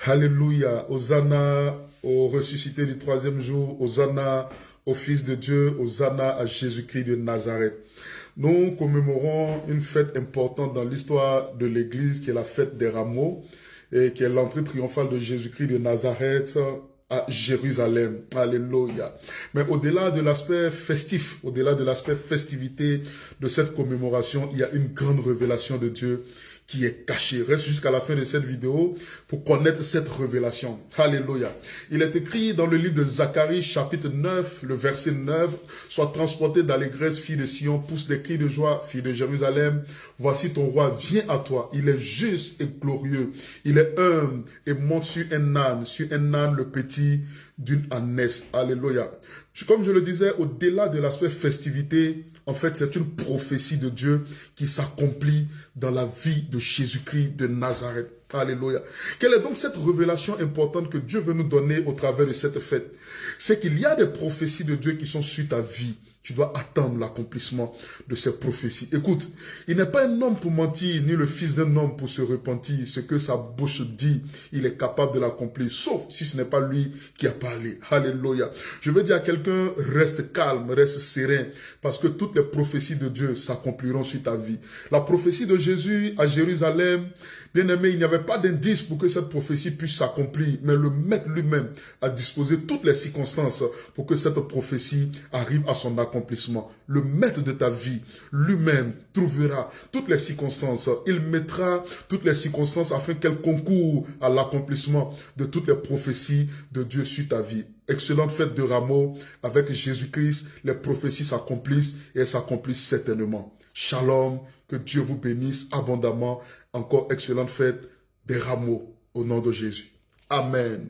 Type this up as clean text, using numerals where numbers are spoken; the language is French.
Alléluia. Hosanna au ressuscité du troisième jour. Hosanna au Fils de Dieu. Hosanna à Jésus-Christ de Nazareth. Nous commémorons une fête importante dans l'histoire de l'Église qui est la fête des rameaux et qui est l'entrée triomphale de Jésus-Christ de Nazareth à Jérusalem. Alléluia. Mais au-delà de l'aspect festif, au-delà de l'aspect festivité de cette commémoration, il y a une grande révélation de Dieu qui est cachée. Reste jusqu'à la fin de cette vidéo pour connaître cette révélation. Alléluia. Il est écrit dans le livre de Zacharie, chapitre 9, le verset 9, « Sois transporté d'allégresse, fille de Sion, pousse des cris de joie, fille de Jérusalem. Voici ton roi vient à toi. Il est juste et glorieux. Il est humble et monte sur un âne le petit d'une ânesse. » Alléluia. Comme je le disais, au-delà de l'aspect festivité, en fait, c'est une prophétie de Dieu qui s'accomplit dans la vie de Jésus-Christ de Nazareth. Alléluia. Quelle est donc cette révélation importante que Dieu veut nous donner au travers de cette fête? C'est qu'il y a des prophéties de Dieu qui sont sur ta vie. Tu dois attendre l'accomplissement de ces prophéties. Écoute, il n'est pas un homme pour mentir, ni le fils d'un homme pour se repentir. Ce que sa bouche dit, il est capable de l'accomplir, sauf si ce n'est pas lui qui a parlé. Alléluia. Je veux dire à quelqu'un, reste calme, reste serein, parce que toutes les prophéties de Dieu s'accompliront sur ta vie. La prophétie de Jésus à Jérusalem, bien aimé, il n'y avait pas d'indice pour que cette prophétie puisse s'accomplir, mais le Maître lui-même a disposé toutes les circonstances pour que cette prophétie arrive à son accomplissement. Le Maître de ta vie, lui-même, trouvera toutes les circonstances. Il mettra toutes les circonstances afin qu'elles concourent à l'accomplissement de toutes les prophéties de Dieu sur ta vie. Excellente fête de Rameaux. Avec Jésus-Christ, les prophéties s'accomplissent et elles s'accomplissent certainement. Shalom, que Dieu vous bénisse abondamment. Encore excellente fête des Rameaux au nom de Jésus. Amen.